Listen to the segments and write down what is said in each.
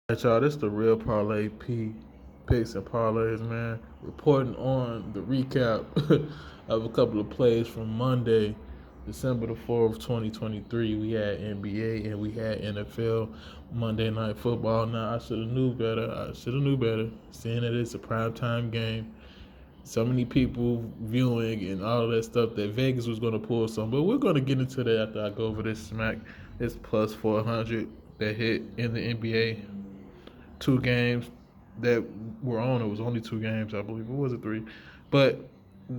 Alright, y'all, this the real parlay picks and parlays, man. Reporting on the recap of a couple of plays from Monday, December the 4th, 2023. We had NBA and we had NFL Monday Night Football. Now, I should have knew better. Seeing that it's a primetime game. So many people viewing and all of that stuff that Vegas was going to pull some. But we're going to get into that after I go over this smack. It's plus 400 that hit in the NBA. 2 games that were on. It was only 2 games, I believe. It wasn't 3. But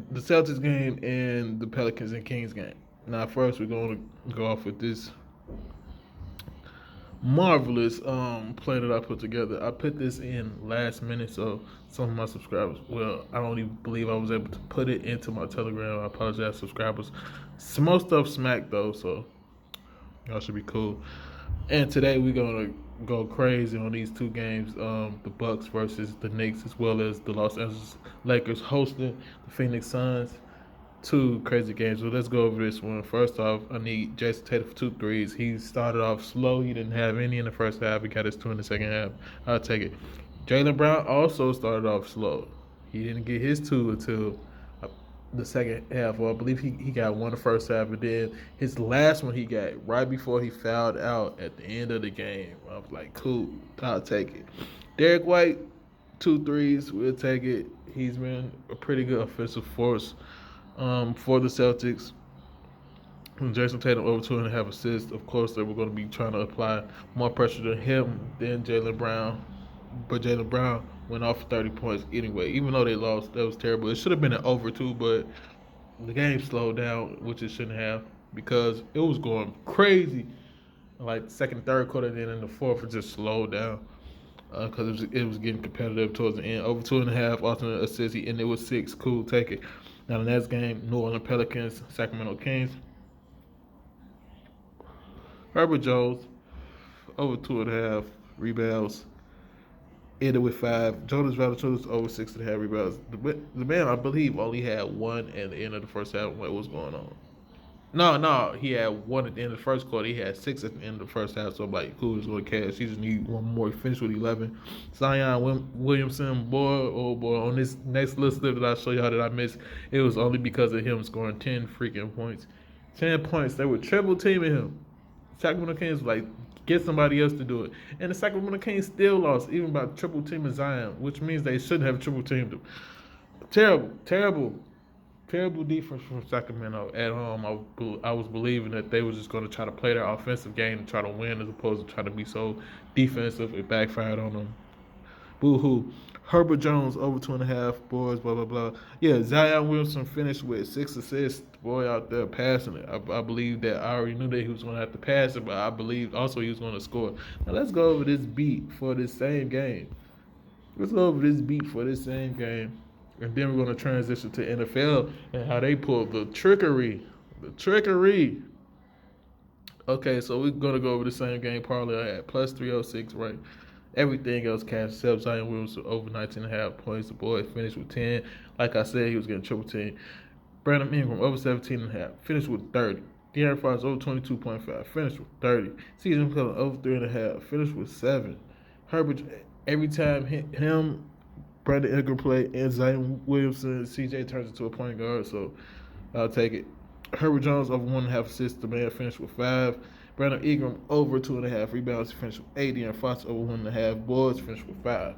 the Celtics game and the Pelicans and Kings game. Now, first, we're going to go off with this marvelous play that I put together. I put this in last minute, so some of my subscribers, well, I don't even believe I was able to put it into my Telegram. I apologize, subscribers. Some more stuff smacked, though, so y'all should be cool. And today we're going to go crazy on these 2 games, the Bucks versus the Knicks, as well as the Los Angeles Lakers hosting the Phoenix Suns. 2 crazy games. So let's go over this one. First off, I need Jason Tatum for 2 threes. He started off slow. He didn't have any in the first half. He got his 2 in the second half. I'll take it. Jaylen Brown also started off slow. He didn't get his 2 until the second half. Well, I believe he got 1 the first half, and then his last one he got right before he fouled out at the end of the game. I was like, cool, I'll take it. Derek White, 2 threes, we'll take it. He's been a pretty good offensive force for the Celtics. Jason Tatum over 2.5 assists. Of course, they were going to be trying to apply more pressure to him than Jaylen Brown. But Jaylen Brown went off for 30 points anyway. Even though they lost, that was terrible. It should have been an over 2, but the game slowed down, which it shouldn't have, because it was going crazy. Like second, third quarter, then in the fourth, it just slowed down because it was getting competitive towards the end. Over 2.5 alternate assists, and it was 6. Cool, take it. Now the next game, New Orleans Pelicans, Sacramento Kings. Herbert Jones, over 2.5 rebounds, ended with 5. Jonas Valanciunas over 6.5 rebounds. The man, I believe, only had 1 at the end of the first half. What was going on? No, he had 1 at the end of the first quarter. He had 6 at the end of the first half. So I'm like, cool, he's going to cash. He just need 1 more. He finished with 11. Zion Williamson, boy, oh boy, on this next list that I show y'all that I missed, it was only because of him scoring 10 freaking points. 10 points. They were triple teaming him. Sacramento Kings were like, get somebody else to do it. And the Sacramento Kings still lost, even by triple teaming Zion, which means they shouldn't have triple teamed him. Terrible defense from Sacramento at home. I was believing that they were just going to try to play their offensive game and try to win as opposed to trying to be so defensive. It backfired on them. Boo-hoo. Herbert Jones over 2.5 boards, blah, blah, blah. Yeah, Zion Williamson finished with 6 assists. Boy out there passing it. I believe that I already knew that he was going to have to pass it, but I believe also he was going to score. Now let's go over this beat for this same game. And then we're going to transition to NFL and how they pulled the trickery. Okay, so we're going to go over the same game parlay I had. Plus 306, right? Everything else cash except Zion Williamson over 19.5 points. The boy finished with 10. Like I said, he was getting triple team. Brandon Ingram over 17.5. Finished with 30. De'Aaron Fox over 22.5. Finished with 30. Season McCullough over 3.5. Finished with 7. Herbert, every time him, Brandon Ingram play, and Zion Williamson, CJ turns into a point guard, so I'll take it. Herbert Jones over 1.5 assists. The man finished with 5. Brandon Ingram over 2.5 rebounds, finished with 8. And Fox over 1.5 boards, finished with 5.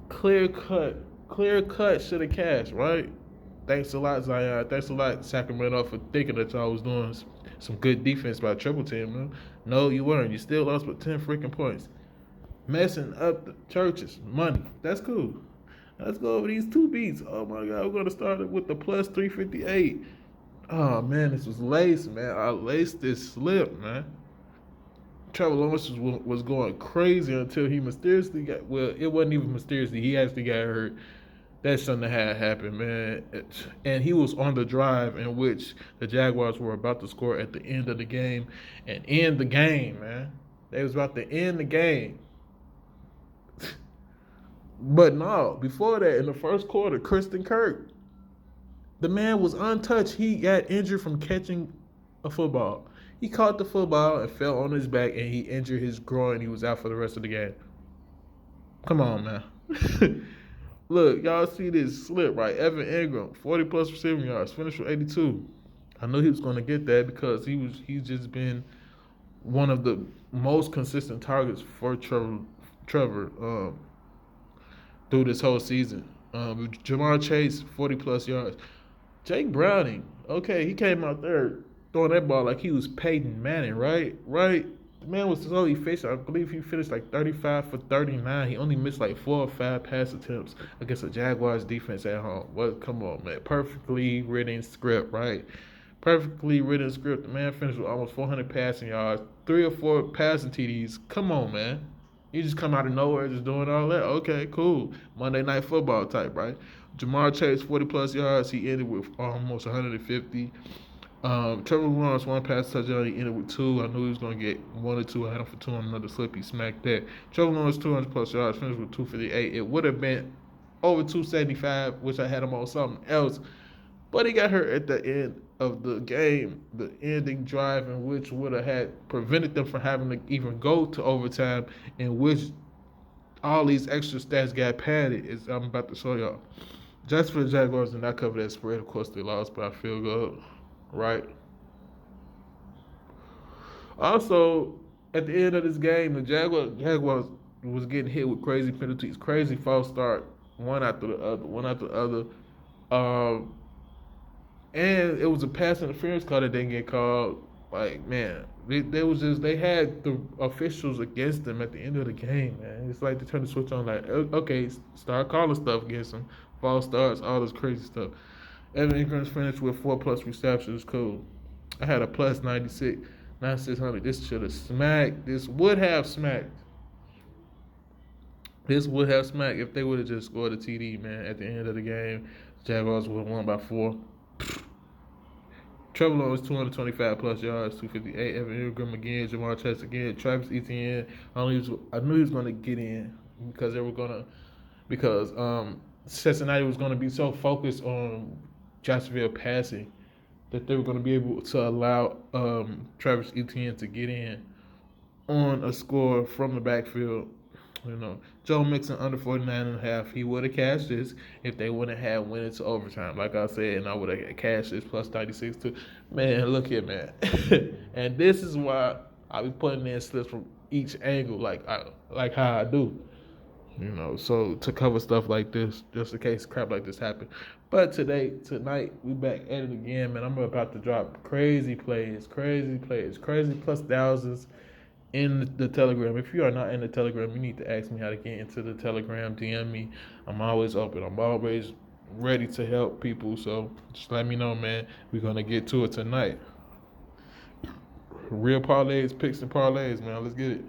Clear cut should have cashed, right? Thanks a lot, Zion. Thanks a lot, Sacramento, for thinking that y'all was doing some good defense by triple team, man. No, you weren't. You still lost with 10 freaking points. Messing up the churches. Money. That's cool. Let's go over these 2 beats. Oh my God, we're going to start with the plus 358. Oh man, this was laced, man. I laced this slip, man. Trevor Lawrence was going crazy until he mysteriously got, well, it wasn't even mysteriously. He actually got hurt. That shouldn't have happened, man. And he was on the drive in which the Jaguars were about to score at the end of the game and end the game, man. They was about to end the game. But no, before that, in the first quarter, Kristen Kirk, the man was untouched. He got injured from catching a football. He caught the football and fell on his back, and he injured his groin. He was out for the rest of the game. Come on, man. Look, y'all see this slip, right? Evan Ingram, 40 plus receiving yards, finished with 82. I knew he was going to get that because he's just been one of the most consistent targets for Trevor through this whole season. Jamar Chase, 40 plus yards. Jake Browning, okay, he came out there throwing that ball like he was Peyton Manning, right? Right. The man was so efficient. I believe he finished like 35 for 39. He only missed like 4 or 5 pass attempts against the Jaguars defense at home. Well, come on, man. Perfectly written script, right? Perfectly written script. The man finished with almost 400 passing yards, 3 or 4 passing TDs. Come on, man. You just come out of nowhere just doing all that. Okay, cool. Monday Night Football type, right? Jamar Chase, 40 plus yards. He ended with almost 150. Trevor Lawrence, 1 pass touchdown. He ended with 2. I knew he was going to get 1 or 2. I had him for 2 on another slip. He smacked that. Trevor Lawrence, 200 plus yards. Finished with 258. It would have been over 275, which I had him on something else. But he got hurt at the end of the game, the ending drive, in which would have had prevented them from having to even go to overtime, in which all these extra stats got padded, as I'm about to show y'all. Just for the Jaguars did not cover that spread. Of course, they lost by a field goal, right? Also, at the end of this game, the Jaguars was getting hit with crazy penalties, crazy false start, one after the other. And it was a pass interference call that didn't get called. Like, man, they had the officials against them at the end of the game, man. It's like they turned the switch on, like, okay, start calling stuff against them, false starts, all this crazy stuff. Evan Ingram's finished with 4 plus receptions. Cool. I had a plus 96, 9600. This should have smacked. This would have smacked if they would have just scored a TD, man. At the end of the game, Jaguars would have won by 4. Trevor Lawrence, 225 plus yards, 258. Evan Ingram again, Jamar Chase again, Travis Etienne. I knew he was going to get in because Cincinnati was going to be so focused on Jacksonville passing that they were going to be able to allow Travis Etienne to get in on a score from the backfield. Joe Mixon under 49.5. He would have cashed this if they wouldn't have went into overtime, like I said, and I would have cashed this plus 36 too. Man, look here, man. And this is why I be putting in slips from each angle, like how I do. So to cover stuff like this, just in case crap like this happen. But tonight, we back at it again, man. I'm about to drop crazy plays, crazy plus thousands in the Telegram. If you are not in the Telegram, you need to ask me how to get into the Telegram. DM me. I'm always open. I'm always ready to help people. So just let me know, man. We're going to get to it tonight. Real parlays, picks and parlays, man. Let's get it.